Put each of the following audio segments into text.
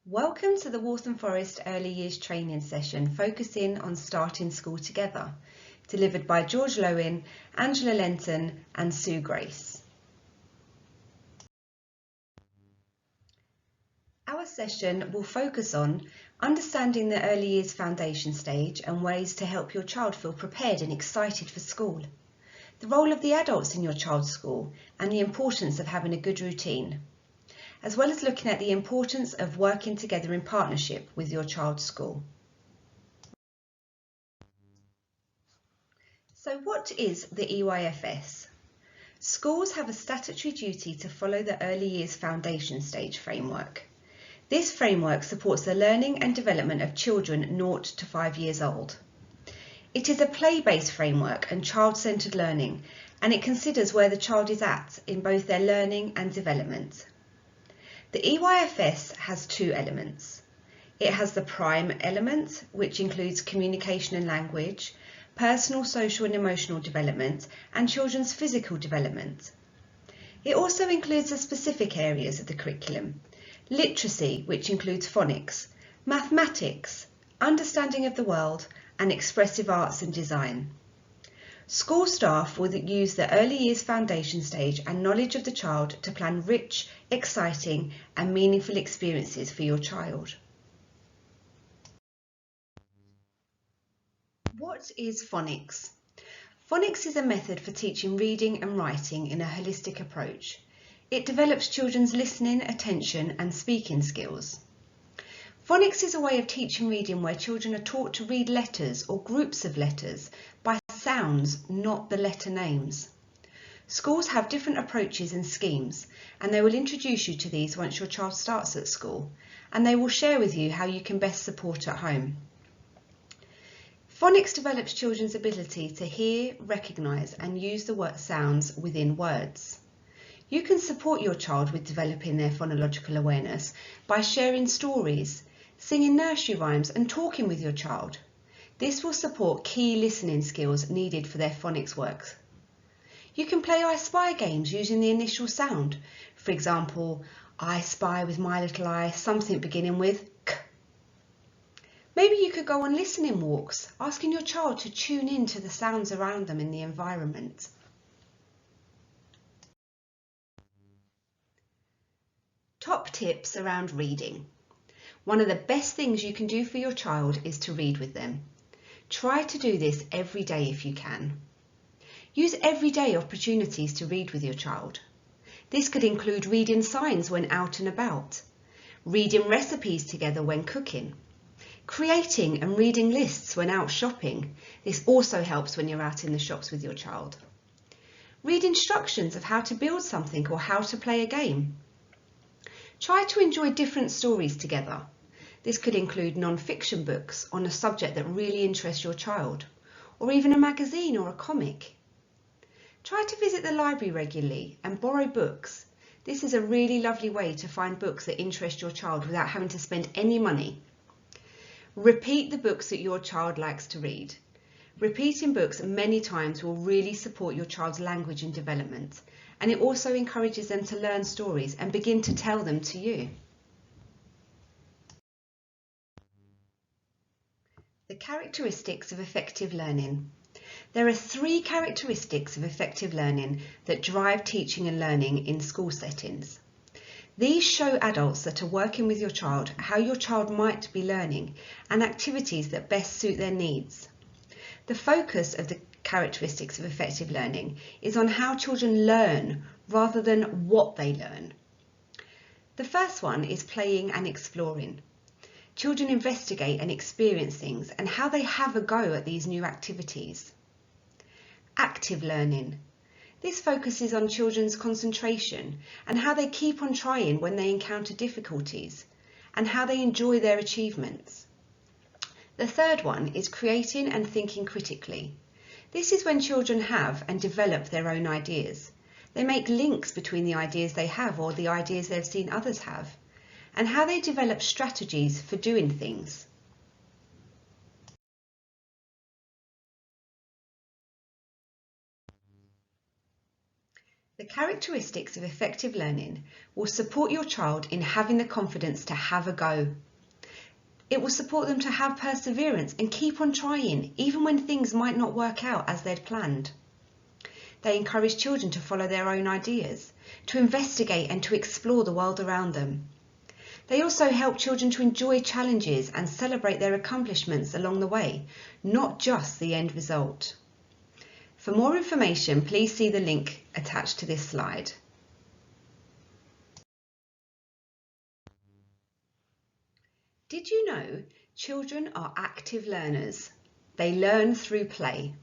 Welcome to the Waltham Forest Early Years Training Session focusing on starting school together, delivered by George Lowen, Angela Lenton and Sue Grace. Our session will focus on understanding the early years foundation stage and ways to help your child feel prepared and excited for school, the role of the adults in your child's school and the importance of having a good routine, as well as looking at the importance of working together in partnership with your child's school. So what is the EYFS? Schools have a statutory duty to follow the early years foundation stage framework. This framework supports the learning and development of children 0 to 5 years old. It is a play-based framework and child-centred learning, and it considers where the child is at in both their learning and development. The EYFS has two elements. It has the prime element, which includes communication and language, personal, social and emotional development, and children's physical development. It also includes the specific areas of the curriculum: literacy, which includes phonics, mathematics, understanding of the world, and expressive arts and design. School staff will use the early years foundation stage and knowledge of the child to plan rich, exciting and meaningful experiences for your child. What is phonics? Phonics is a method for teaching reading and writing in a holistic approach. It develops children's listening, attention and speaking skills. Phonics is a way of teaching reading where children are taught to read letters or groups of letters by sounds, not the letter names. Schools have different approaches and schemes, and they will introduce you to these once your child starts at school, and they will share with you how you can best support at home. Phonics develops children's ability to hear, recognise and use the word sounds within words. You can support your child with developing their phonological awareness by sharing stories, singing nursery rhymes and talking with your child. This will support key listening skills needed for their phonics work. You can play I Spy games using the initial sound. For example, I spy with my little eye something beginning with K. Maybe you could go on listening walks, asking your child to tune in to the sounds around them in the environment. Top tips around reading. One of the best things you can do for your child is to read with them. Try to do this every day if you can. Use everyday opportunities to read with your child. This could include reading signs when out and about, reading recipes together when cooking, creating and reading lists when out shopping. This also helps when you're out in the shops with your child. Read instructions of how to build something or how to play a game. Try to enjoy different stories together. This could include non-fiction books on a subject that really interests your child, or even a magazine or a comic. Try to visit the library regularly and borrow books. This is a really lovely way to find books that interest your child without having to spend any money. Repeat the books that your child likes to read. Repeating books many times will really support your child's language and development, and it also encourages them to learn stories and begin to tell them to you. The characteristics of effective learning. There are 3 characteristics of effective learning that drive teaching and learning in school settings. These show adults that are working with your child how your child might be learning and activities that best suit their needs. The focus of the characteristics of effective learning is on how children learn rather than what they learn. The first one is playing and exploring. Children investigate and experience things and how they have a go at these new activities. Active learning. This focuses on children's concentration and how they keep on trying when they encounter difficulties and how they enjoy their achievements. The third one is creating and thinking critically. This is when children have and develop their own ideas. They make links between the ideas they have or the ideas they've seen others have, and how they develop strategies for doing things. The characteristics of effective learning will support your child in having the confidence to have a go. It will support them to have perseverance and keep on trying, even when things might not work out as they'd planned. They encourage children to follow their own ideas, to investigate and to explore the world around them. They also help children to enjoy challenges and celebrate their accomplishments along the way, not just the end result. For more information, please see the link attached to this slide. Did you know children are active learners? They learn through play.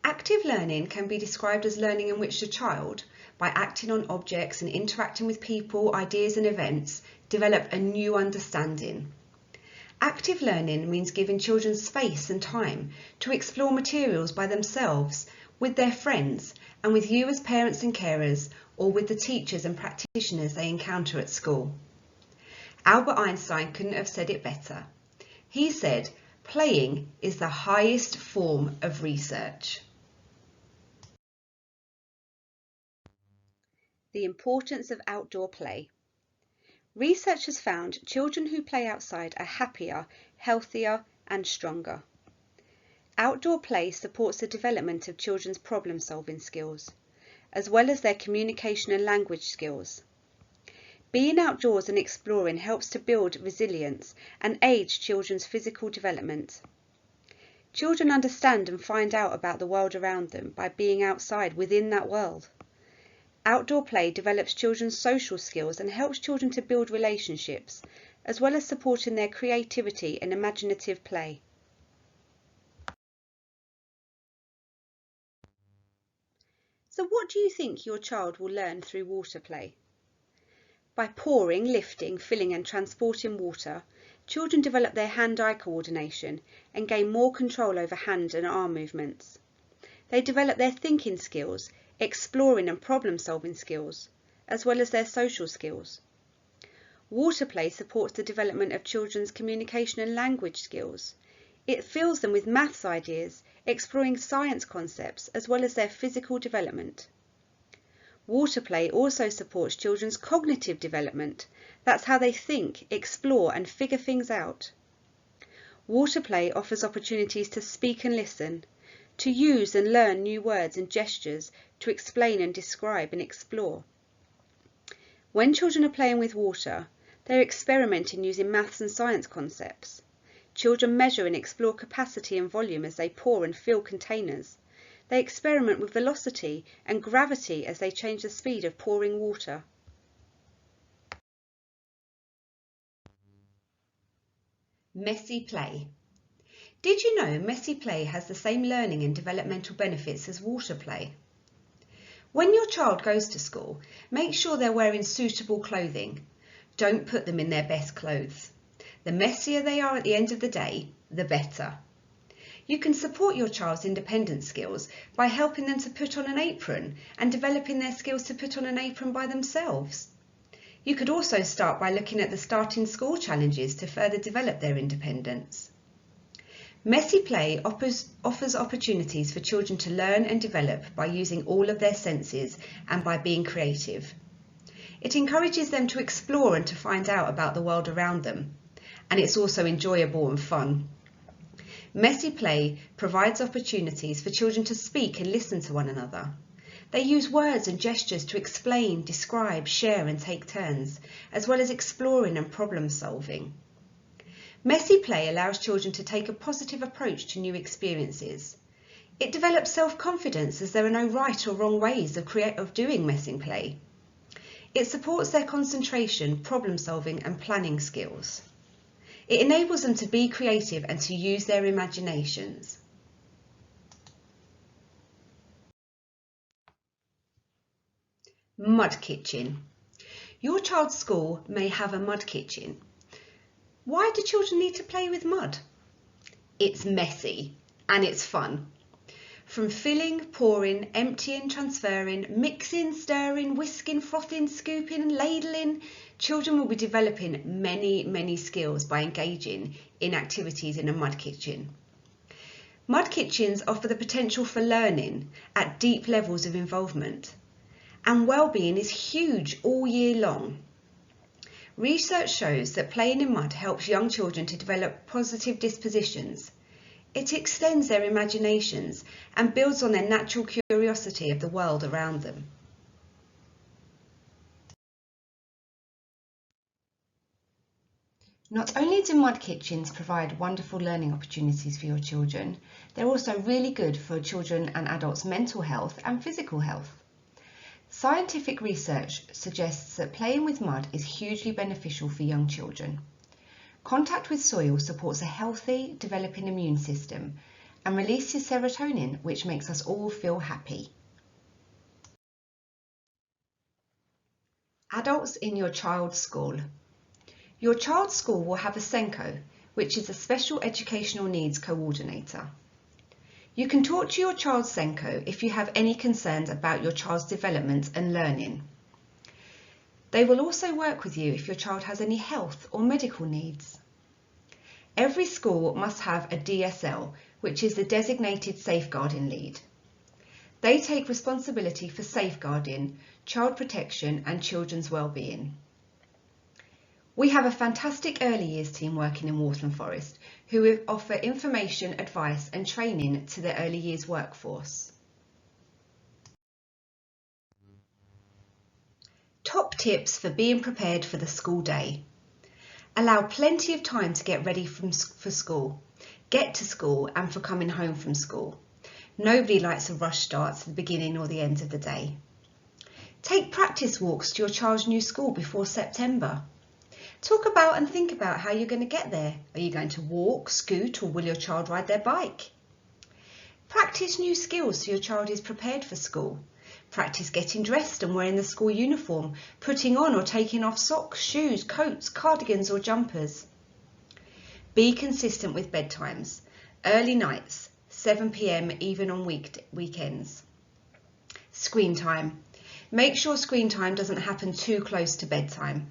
Active learning can be described as learning in which the child, by acting on objects and interacting with people, ideas and events, develop a new understanding. Active learning means giving children space and time to explore materials by themselves, with their friends, and with you as parents and carers, or with the teachers and practitioners they encounter at school. Albert Einstein couldn't have said it better. He said, "Playing is the highest form of research." The importance of outdoor play. Research has found children who play outside are happier, healthier and stronger. Outdoor play supports the development of children's problem-solving skills, as well as their communication and language skills. Being outdoors and exploring helps to build resilience and aids children's physical development. Children understand and find out about the world around them by being outside within that world. Outdoor play develops children's social skills and helps children to build relationships, as well as supporting their creativity and imaginative play. So what do you think your child will learn through water play? By pouring, lifting, filling and transporting water, children develop their hand-eye coordination and gain more control over hand and arm movements. They develop their thinking skills, exploring and problem-solving skills, as well as their social skills. Water play supports the development of children's communication and language skills. It fills them with maths ideas, exploring science concepts, as well as their physical development. Water play also supports children's cognitive development. That's how they think, explore and figure things out. Water play offers opportunities to speak and listen, to use and learn new words and gestures to explain and describe and explore. When children are playing with water, they're experimenting using maths and science concepts. Children measure and explore capacity and volume as they pour and fill containers. They experiment with velocity and gravity as they change the speed of pouring water. Messy play. Did you know messy play has the same learning and developmental benefits as water play? When your child goes to school, make sure they're wearing suitable clothing. Don't put them in their best clothes. The messier they are at the end of the day, the better. You can support your child's independent skills by helping them to put on an apron and developing their skills to put on an apron by themselves. You could also start by looking at the Starting School challenges to further develop their independence. Messy play offers opportunities for children to learn and develop by using all of their senses and by being creative. It encourages them to explore and to find out about the world around them, and it's also enjoyable and fun. Messy play provides opportunities for children to speak and listen to one another. They use words and gestures to explain, describe, share and take turns, as well as exploring and problem solving. Messy play allows children to take a positive approach to new experiences. It develops self-confidence as there are no right or wrong ways of doing messy play. It supports their concentration, problem solving and planning skills. It enables them to be creative and to use their imaginations. Mud kitchen. Your child's school may have a mud kitchen. Why do children need to play with mud? It's messy and it's fun. From filling, pouring, emptying, transferring, mixing, stirring, whisking, frothing, scooping and ladling, children will be developing many skills by engaging in activities in a mud kitchen. Mud kitchens offer the potential for learning at deep levels of involvement. and well-being is huge all year long. Research shows that playing in mud helps young children to develop positive dispositions. It extends their imaginations and builds on their natural curiosity of the world around them. Not only do mud kitchens provide wonderful learning opportunities for your children, they're also really good for children and adults' mental health and physical health. Scientific research suggests that playing with mud is hugely beneficial for young children. Contact with soil supports a healthy, developing immune system and releases serotonin, which makes us all feel happy. Adults in your child's school. Your child's school will have a SENCO, which is a Special Educational Needs Coordinator. You can talk to your child's SENCO if you have any concerns about your child's development and learning. They will also work with you if your child has any health or medical needs. Every school must have a DSL, which is the Designated Safeguarding Lead. They take responsibility for safeguarding, child protection and children's well-being. We have a fantastic early years team working in Waltham Forest who offer information, advice and training to the early years workforce. Top tips for being prepared for the school day. Allow plenty of time to get ready for school, get to school and for coming home from school. Nobody likes a rush start to the beginning or the end of the day. Take practice walks to your child's new school before September. Talk about and think about how you're going to get there. Are you going to walk, scoot, or will your child ride their bike? Practice new skills so your child is prepared for school. Practice getting dressed and wearing the school uniform, putting on or taking off socks, shoes, coats, cardigans or jumpers. Be consistent with bedtimes. Early nights, 7 p.m. even on weekends. Screen time. Make sure screen time doesn't happen too close to bedtime.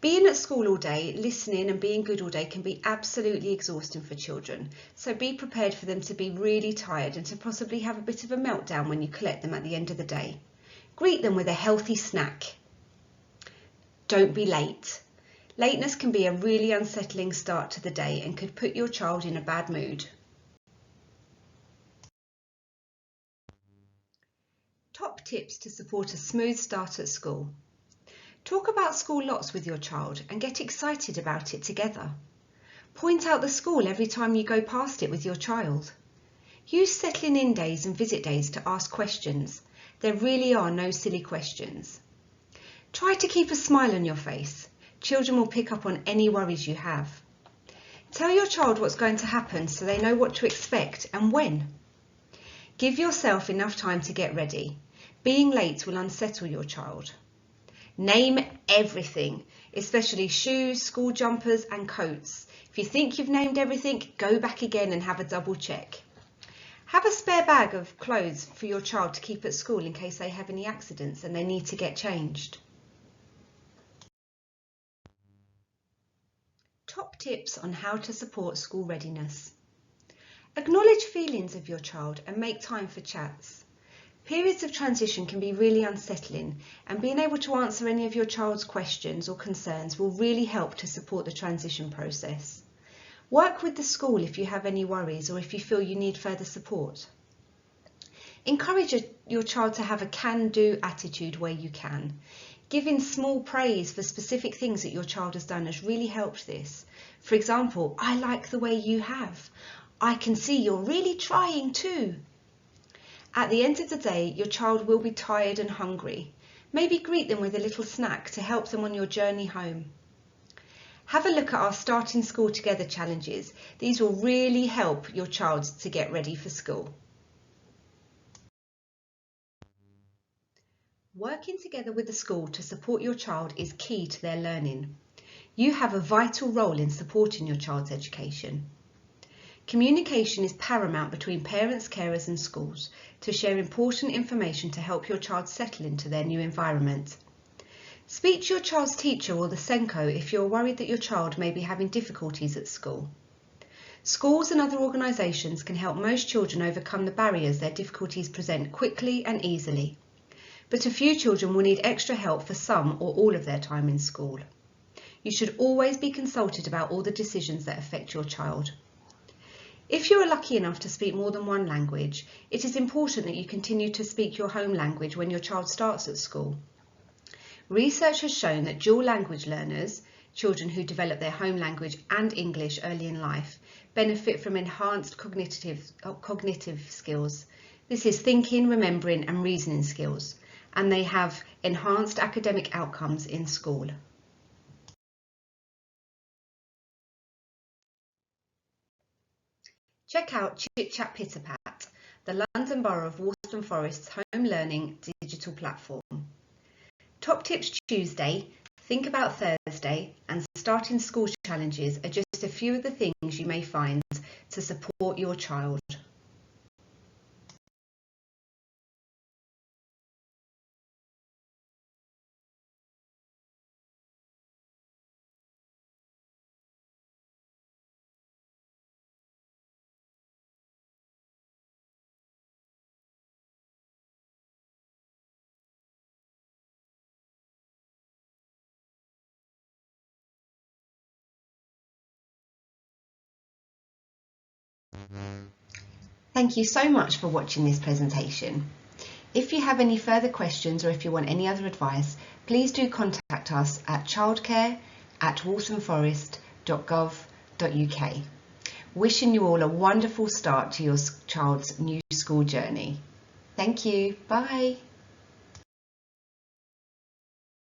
Being at school all day, listening and being good all day can be absolutely exhausting for children, so be prepared for them to be really tired and to possibly have a bit of a meltdown when you collect them at the end of the day. Greet them with a healthy snack. Don't be late. Lateness can be a really unsettling start to the day and could put your child in a bad mood. Top tips to support a smooth start at school. Talk about school lots with your child and get excited about it together. Point out the school every time you go past it with your child. Use settling in days and visit days to ask questions. There really are no silly questions. Try to keep a smile on your face. Children will pick up on any worries you have. Tell your child what's going to happen so they know what to expect and when. Give yourself enough time to get ready. Being late will unsettle your child. Name everything, especially shoes, school jumpers and coats. If you think you've named everything, go back again and have a double check. Have a spare bag of clothes for your child to keep at school in case they have any accidents and they need to get changed. Top tips on how to support school readiness. Acknowledge feelings of your child and make time for chats. Periods of transition can be really unsettling, and being able to answer any of your child's questions or concerns will really help to support the transition process. Work with the school if you have any worries or if you feel you need further support. Encourage your child to have a can-do attitude where you can. Giving small praise for specific things that your child has done has really helped this. For example, I like the way you have. I can see you're really trying too. At the end of the day, your child will be tired and hungry. Maybe greet them with a little snack to help them on your journey home. Have a look at our Starting School Together challenges. These will really help your child to get ready for school. Working together with the school to support your child is key to their learning. You have a vital role in supporting your child's education. Communication is paramount between parents, carers and schools to share important information to help your child settle into their new environment. Speak to your child's teacher or the SENCO if you're worried that your child may be having difficulties at school. Schools and other organisations can help most children overcome the barriers their difficulties present quickly and easily. but a few children will need extra help for some or all of their time in school. You should always be consulted about all the decisions that affect your child. If you are lucky enough to speak more than one language, it is important that you continue to speak your home language when your child starts at school. Research has shown that dual language learners, children who develop their home language and English early in life, benefit from enhanced cognitive skills. This is thinking, remembering and reasoning skills, and they have enhanced academic outcomes in school. Check out Chit Chat Pitter Pat, the London Borough of Waltham Forest's home learning digital platform. Top Tips Tuesday, Think About Thursday and Starting School Challenges are just a few of the things you may find to support your child. Thank you so much for watching this presentation. If you have any further questions or if you want any other advice, please do contact us at childcare@walthamforest.gov.uk. Wishing you all a wonderful start to your child's new school journey. Thank you. Bye.